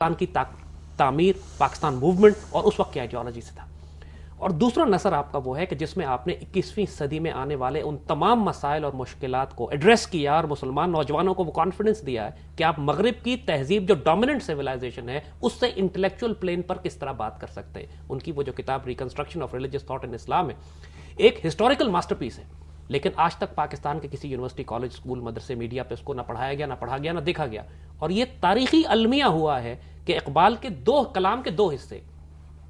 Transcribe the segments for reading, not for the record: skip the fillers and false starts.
پاکستان کی تعمیر، پاکستان موومنٹ اور اس وقت کی آئیڈیالوجی سے تھا. اور دوسرا نثر آپ کا وہ ہے کہ جس میں آپ نے 21ویں صدی میں آنے والے ان تمام مسائل اور مشکلات کو ایڈریس کیا اور مسلمان نوجوانوں کو وہ کانفیڈنس دیا ہے کہ آپ مغرب کی تہذیب جو ڈومیننٹ سویلائزیشن ہے اس سے انٹلیکچوئل پلین پر کس طرح بات کر سکتے ہیں. ان کی وہ جو کتاب reconstruction of religious thought in Islam ہے ایک ہسٹوریکل ماسٹر پیس ہے، لیکن آج تک پاکستان کے کسی یونیورسٹی، کالج، اسکول، مدرسے، میڈیا پہ اس کو نہ پڑھایا گیا، نہ پڑھا گیا، نہ دیکھا گیا. اور یہ تاریخی المیہ ہوا ہے کہ اقبال کے کلام کے دو حصے،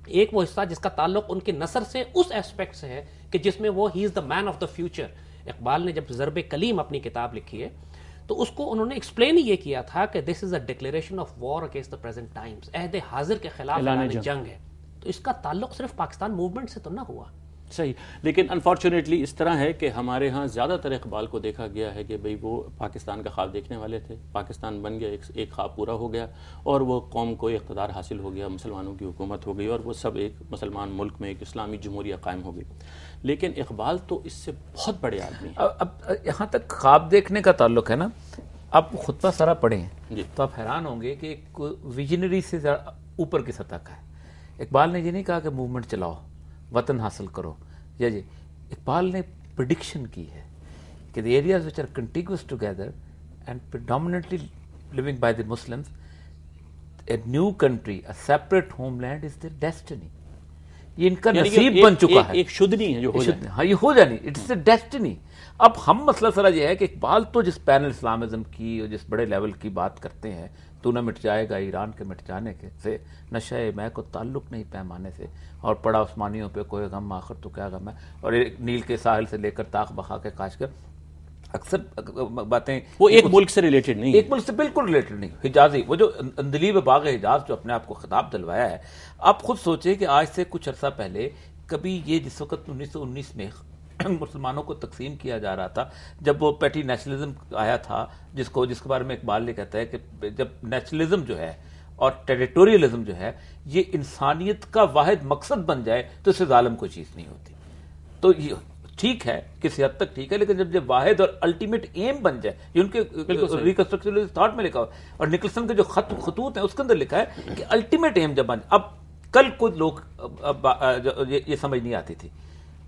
ایک وہ حصہ جس کا تعلق ان کے نثر سے اس ایسپیکٹ سے ہے کہ جس میں وہ ہی از دا مین آف دا فیوچر. اقبال نے جب ضرب کلیم اپنی کتاب لکھی ہے تو اس کو انہوں نے ایکسپلین یہ کیا تھا کہ this is a declaration of war against the present times, عہد حاضر کے خلاف اعلان جنگ ہے. تو اس کا تعلق صرف پاکستان موومنٹ سے تو نہ ہوا. صحیح، لیکن انفارچونیٹلی اس طرح ہے کہ ہمارے ہاں زیادہ تر اقبال کو دیکھا گیا ہے کہ بھئی وہ پاکستان کا خواب دیکھنے والے تھے، پاکستان بن گیا، ایک خواب پورا ہو گیا اور وہ قوم کو اقتدار حاصل ہو گیا، مسلمانوں کی حکومت ہو گئی اور وہ سب ایک مسلمان ملک میں ایک اسلامی جمہوریہ قائم ہو گئی. لیکن اقبال تو اس سے بہت بڑے آدمی ہیں. اب یہاں تک خواب دیکھنے کا تعلق ہے نا، آپ خطبہ سرا پڑھیں تو آپ حیران ہوں گے کہ ایک ویژنری سے اوپر کی سطح کا ہے. اقبال نے یہ نہیں کہا کہ موومنٹ چلاؤ، وطن حاصل کرو، یا جی اقبال نے پریڈکشن کی ہے کہ the areas which are contiguous together and predominantly living by the Muslims, a new country, a separate homeland is their destiny. یہ ان کا نصیب بن چکا ہے، ایک شدنی ہے جو ہو جائے. ہاں، یہ ہو جانی، اٹس اے ڈیسٹنی. اب ہم مسئلہ سرا یہ ہے کہ اقبال تو جس پینل اسلامزم کی اور جس بڑے لیول کی بات کرتے ہیں، تو نہ مٹ جائے گا ایران کے مٹ جانے کے سے، نشہ میں کو تعلق نہیں پیمانے سے، اور پڑا عثمانیوں پہ کوئی غم آخر تو کیا غم ہے، اور ایک نیل کے ساحل سے لے کر طاق بخا کے کاش کر. اکثر باتیں وہ ایک ملک سے ریلیٹڈ نہیں، ایک ملک سے بالکل ریلیٹڈ نہیں. حجازی، وہ جو اندلیب باغ حجاز جو اپنے آپ کو خطاب دلوایا ہے، آپ خود سوچیں کہ آج سے کچھ عرصہ پہلے کبھی یہ جس وقت 1919 میں مسلمانوں کو تقسیم کیا جا رہا تھا، جب وہ پیٹی نیشنلزم آیا تھا، جس کے بارے میں اقبال نے کہتا ہے کہ جب نیشنلزم جو ہے اور ٹیریٹوریلزم جو ہے یہ انسانیت کا واحد مقصد بن جائے تو اس سے ظالم کوئی چیز نہیں ہوتی. تو یہ ٹھیک ہے، کسی حد تک ٹھیک ہے، لیکن جب واحد اور الٹیمیٹ ایم بن جائے، یہ ان کے ریکنسٹرکشن تھاٹ میں لکھا ہوا ہے، اور نکلسن کے جو خطوط ہیں اس کے اندر لکھا ہے کہ الٹیمیٹ ایم جب بن جائے. اب کل کچھ لوگ یہ سمجھ نہیں آتی تھی،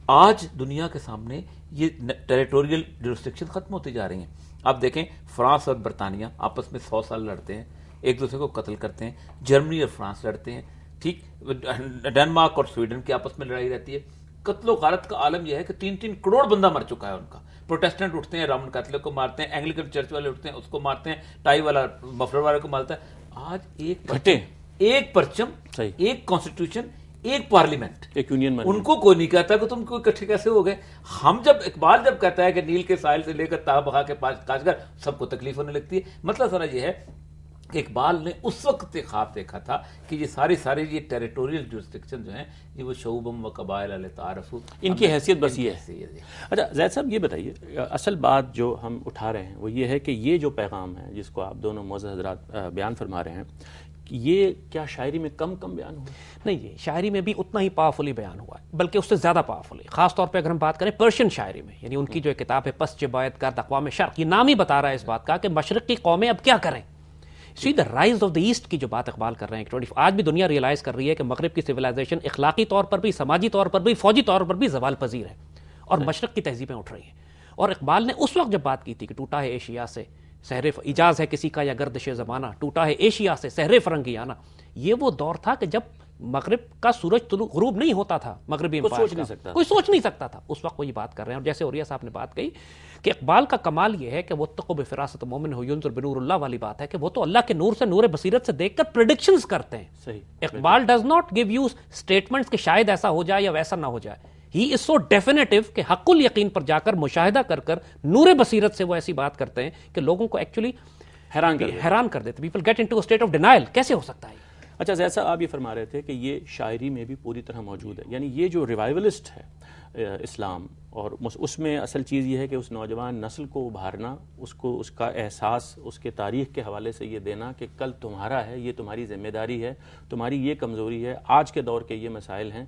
آج دنیا کے سامنے یہ ٹیریٹوریل جورسڈکشن ختم ہوتی جا رہی ہیں. آپ دیکھیں فرانس اور برطانیہ آپس میں 100 سال لڑتے ہیں، ایک دوسرے کو قتل کرتے ہیں. جرمنی اور فرانس لڑتے ہیں، ٹھیک. ڈنمارک اور سویڈن کی آپس میں لڑائی رہتی ہے. قتل و غارت کا عالم یہ ہے کہ 3-3 کروڑ بندہ مر چکا ہے ان کا. پروٹیسٹنٹ اٹھتے ہیں، رومن کیتھولک کو مارتے ہیں، اینگلیکن چرچ والے اٹھتے ہیں، اس کو مارتے ہیں، ٹائی والا مفلر والے کو مارتا ہے. آج ایک پرچم، ایک کانسٹیٹیوشن، ایک پارلیمنٹ، ایک یونین، ان کو کوئی نہیں کہتا کہ تم کو اکٹھے کیسے ہو گئے. ہم اقبال جب کہتا ہے کہ نیل کے ساحل سے لے کر تاہ بخا کے پاس کاش کر، سب کو تکلیف ہونے لگتی ہے. مطلب سارا یہ ہے کہ اقبال نے اس وقت ایک خواب دیکھا تھا کہ یہ سارے یہ ٹیریٹوریل جورسڈکشن جو ہیں یہ وہ شعوبم و قبائل لتعارفوا، ان کی حیثیت بس یہ ہے. اچھا زید صاحب یہ بتائیے، اصل بات جو ہم اٹھا رہے ہیں وہ یہ ہے کہ یہ جو پیغام ہے جس کو آپ دونوں معزز حضرات بیان فرما رہے ہیں، یہ کیا شاعری میں کم بیان ہوا؟ نہیں، یہ شاعری میں بھی اتنا ہی پاورفلی بیان ہوا ہے، بلکہ اس سے زیادہ پاورفلی. خاص طور پہ اگر ہم بات کریں پرشین شاعری میں، یعنی ان کی جو کتاب ہے پس جبایت کرد اقوام شرق، یہ نام ہی بتا رہا ہے اس بات کا کہ مشرق کی قومیں اب کیا کریں. The rise of the east کی جو بات اقبال کر رہے ہیں، آج بھی دنیا ریئلائز کر رہی ہے کہ مغرب کی سویلائزیشن اخلاقی طور پر بھی، سماجی طور پر بھی، فوجی طور پر بھی زوال پذیر ہے، اور مشرق کی تہذیبیں اٹھ رہی ہیں. اور اقبال نے اس وقت جب بات کی تھی کہ ٹوٹا ہے ایشیا سے سحر اجاز ہے کسی کا یا گردش زمانہ، ٹوٹا ہے ایشیا سے سحر فرنگیانہ، یہ وہ دور تھا کہ جب مغرب کا سورج غروب نہیں ہوتا تھا، مغربی کوئی سوچ نہیں سکتا تھا. اس وقت وہ یہ بات کر رہے ہیں. اور جیسے اوریہ صاحب نے بات کہی کہ اقبال کا کمال یہ ہے کہ وہ تقو بفراست مومن ہو ینظر بنور اللہ والی بات ہے کہ وہ تو اللہ کے نور سے، نور بصیرت سے دیکھ کر پریڈکشنز کرتے ہیں. صحیح. Iqbal does not give you statements کہ شاید ایسا ہو جائے یا ویسا نہ ہو جائے. ہی از سو ڈیفینیٹو کہ حق الیقین پر جا کر مشاہدہ کر کر نور بصیرت سے وہ ایسی بات کرتے ہیں کہ لوگوں کو ایکچولی حیران کر دیتے. People get into a state of denial. کیسے ہو سکتا ہے؟ اچھا زید صاحب، آپ یہ فرما رہے تھے کہ یہ شاعری میں بھی پوری طرح موجود ہے، یعنی یہ جو ریوائولسٹ ہے اسلام، اور اس میں اصل چیز یہ ہے کہ اس نوجوان نسل کو ابھارنا، اس کا احساس اس کے تاریخ کے حوالے سے یہ دینا کہ کل تمہارا ہے، یہ تمہاری ذمہ داری ہے، تمہاری یہ کمزوری ہے، آج کے دور کے یہ مسائل ہیں.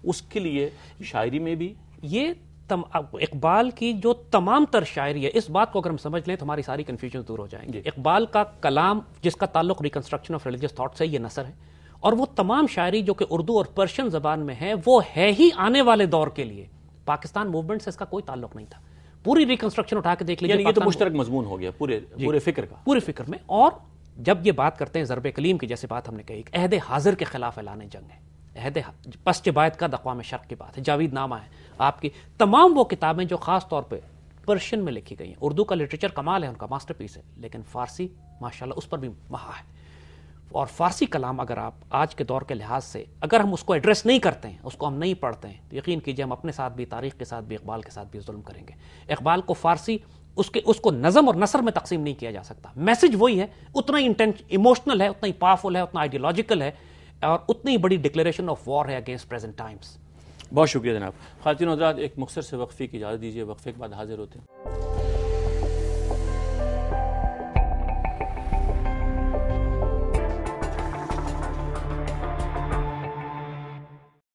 اس کے لیے شاعری میں بھی یہ اقبال کی جو تمام تر شاعری ہے، اس بات کو اگر ہم سمجھ لیں تو ہماری ساری کنفیوژن دور ہو جائیں گے. اقبال کا کلام جس کا تعلق ریکنسٹرکشن آف ریلیجس تھاٹ سے، یہ نثر ہے، اور وہ تمام شاعری جو کہ اردو اور پرشین زبان میں ہے وہ ہے ہی آنے والے دور کے لیے. پاکستان موومنٹ سے اس کا کوئی تعلق نہیں تھا. پوری ریکنسٹرکشن اٹھا کے دیکھ لیجیے، یعنی یہ تو مشترک مضمون ہو گیا پورے فکر کا، پورے فکر میں. اور جب یہ بات کرتے ہیں ضرب کلیم کی، جیسے بات ہم نے کہی، عہد حاضر کے خلاف اعلان جنگ ہے، عہد پس باید کا اقوام شرق کی بات ہے، جاوید نامہ ہے آپ کی. تمام وہ کتابیں جو خاص طور پہ پرشین میں لکھی گئی ہیں، اردو کا لٹریچر کمال ہے، ان کا ماسٹر پیس ہے، لیکن فارسی ماشاءاللہ اس پر بھی مہا ہے. اور فارسی کلام اگر آپ آج کے دور کے لحاظ سے اگر ہم اس کو ایڈریس نہیں کرتے ہیں، اس کو ہم نہیں پڑھتے ہیں، تو یقین کیجئے ہم اپنے ساتھ بھی، تاریخ کے ساتھ بھی، اقبال کے ساتھ بھی ظلم کریں گے. اقبال کو فارسی اس کو نظم اور نثر میں تقسیم نہیں کیا جا سکتا. میسج وہی ہے، اتنا ہی ایموشنل ہے، اتنا ہی پاورفل ہے، اتنا آئیڈیولوجیکل ہے، اور اتنی بڑی ڈکلیریشن آف وار ہے اگینسٹ پریزنٹ ٹائمز. بہت شکریہ جناب. خواتین و حضرات، ایک مختصر سے وقفے کی اجازت دیجیے، وقفے کے بعد حاضر ہوتے ہیں.